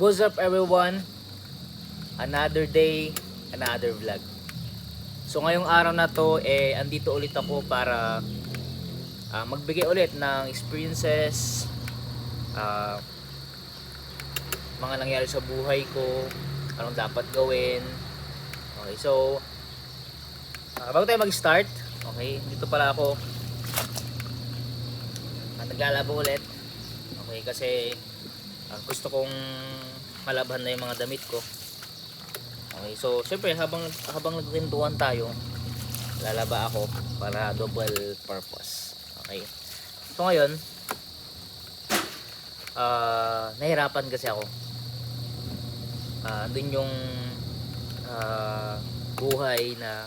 What's up everyone? Another day, another vlog. So ngayong araw na to andito ulit ako para magbigay ulit ng experiences, ah, mga nangyari sa buhay ko, anong dapat gawin. Okay, so bago tayo mag-start, okay, dito pala ako naglalaba ulit. Okay, kasi gusto kong malaban na yung mga damit ko. Okay, so syempre habang nagkwentuhan tayo, lalaba ako para double purpose. Okay. So ngayon, nahirapan kasi ako. Andun yung buhay na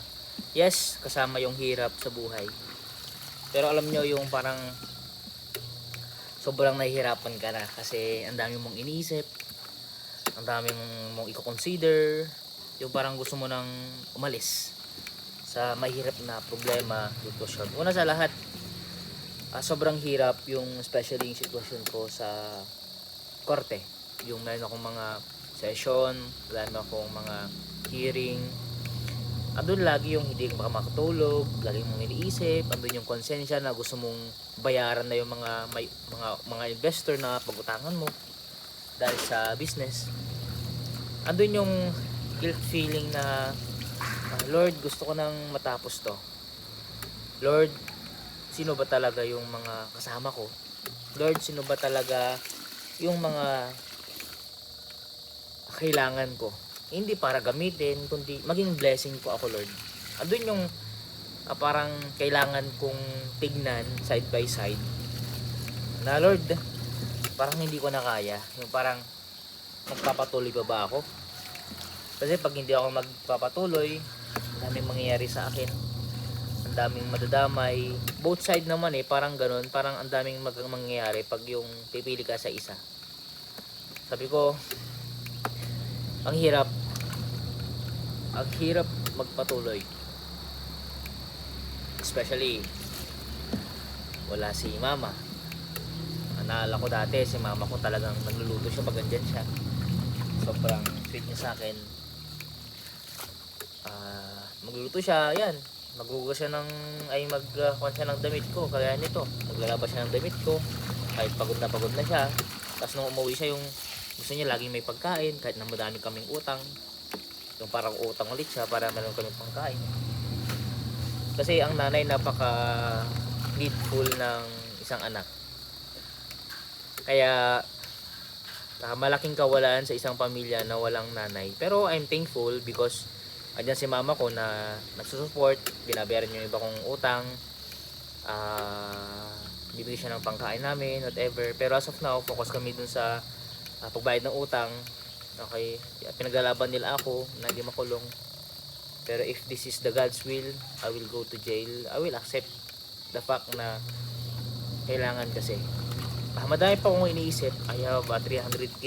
yes, kasama yung hirap sa buhay. Pero alam nyo yung parang sobrang nahihirapan ka na kasi ang dami mong iniisip, ang dami mong i-consider, yung parang gusto mo nang umalis sa mahirap na problema, sitwasyon. Una sa lahat, sobrang hirap yung especially yung sitwasyon ko sa korte. Yung meron akong mga session, meron akong mga hearing. Andun lagi yung hindi ka makatulog, lagi mong iniisip, andun yung konsensya na gusto mong bayaran na yung mga investor na pag-utangan mo dahil sa business. Andun yung guilt feeling na Lord, gusto ko nang matapos to. Lord, sino ba talaga yung mga kasama ko? Lord, sino ba talaga yung mga kailangan ko? Hindi para gamitin, kundi maging blessing po ako, Lord. Andun yung parang kailangan kong tignan side by side na Lord, parang hindi ko na kaya. Yung parang magpapatuloy pa ba ako? Kasi pag hindi ako magpapatuloy, ang daming mangyayari sa akin, ang daming madadamay. Both side naman parang ganun. Parang ang daming mangyayari pag yung pipili ka sa isa. Sabi ko, ang hirap magpatuloy, especially wala si mama. Naalala ko dati si mama ko talagang nagluluto siya pag andyan siya, sobrang sweet niya sa akin. Magluluto siya, yan, maghugas siya ng magkuhan siya ng damit ko, kaya nito maglalabas siya ng damit ko kahit pagod na siya. Tapos nung umuwi siya, yung gusto niya laging may pagkain kahit na madami kaming utang, yung parang utang ulit siya para meron kaming pangkain. Kasi ang nanay napaka needful ng isang anak, kaya malaking kawalan sa isang pamilya na walang nanay. Pero I'm thankful because andyan si mama ko na nagsusupport, binabayaran yung iba kong utang, bibigyan siya ng pangkain namin, whatever. Pero as of now, focus kami dun sa pagbayad ng utang. Okay, pinaglalaban nila ako na hindi makulong. Pero if this is the God's will, I will go to jail. I will accept the fact na kailangan kasi. Madami pa akong iniisip. I have 300k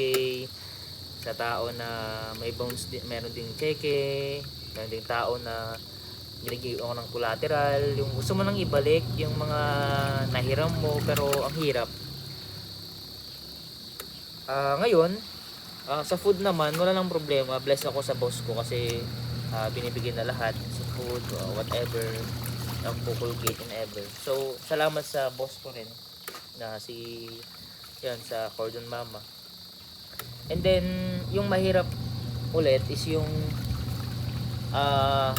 sa tao na may bounce, meron ding cheque, meron ding tao na binigyan ako ng collateral. Yung gusto mo nang ibalik yung mga nahiram mo, pero ang hirap. Ngayon, sa food naman, wala nang problema. Blessed ako sa boss ko kasi binibigyan na lahat sa food, whatever, ang Colgate and ever. So, salamat sa boss ko rin na yan, sa Cordon Mama. And then, yung mahirap ulit is yung ang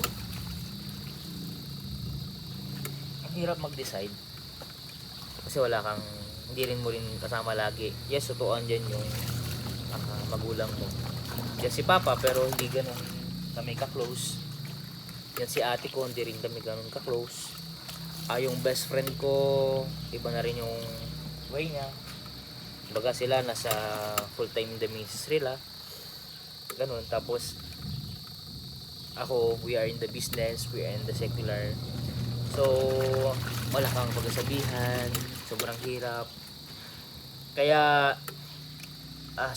hirap mag-decide kasi wala kang, hindi rin mo rin kasama lagi. Yes, totoo dyan yung magulang mo. Yan si Papa, pero hindi ganun kami ka-close. Yan si ate ko, hindi rin kami ganun ka-close. Yung best friend ko, iba na rin yung way niya. Baga sila nasa full time in the ministry sila, ganun. Tapos ako, we are in the business, we are in the secular. So wala kang pagsasabihan, sobrang hirap. Kaya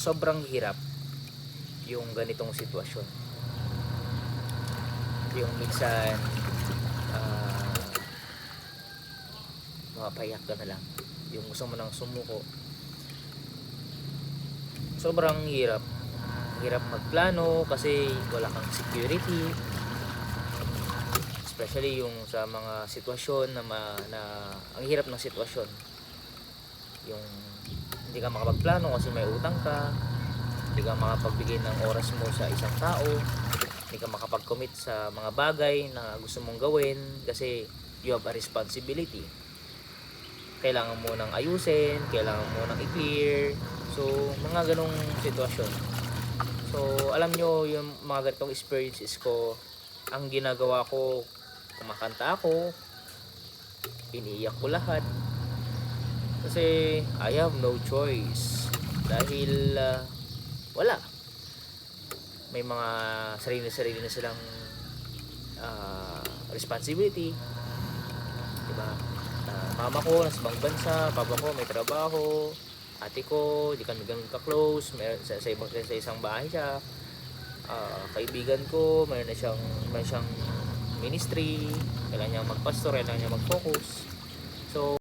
sobrang hirap yung ganitong sitwasyon. Yung minsan mapapayak ka na lang, yung gusto mo nang sumuko. Sobrang hirap. hirap magplano kasi wala kang security, especially yung sa mga sitwasyon na ang hirap ng sitwasyon, yung hindi ka makapagplano kasi may utang ka, hindi ka makapagbigay ng oras mo sa isang tao, hindi ka makapag-commit sa mga bagay na gusto mong gawin kasi you have a responsibility. Kailangan mo nang ayusin, kailangan mo nang i-clear. So, mga ganong sitwasyon. So, alam nyo, yung mga ganitong experiences ko, ang ginagawa ko, kumakanta ako, iniiyak ko lahat. Kasi, I have no choice. Dahil, wala. May mga sarili-sarili na silang responsibility. Diba? Mama ko nasa ibang bansa, papa ko may trabaho, ate ko di kami ganun ka-close, sa isang bahay siya. Kaibigan ko mayroon siyang ministry, kailangan niya magpastor, kailangan niya mag-focus. So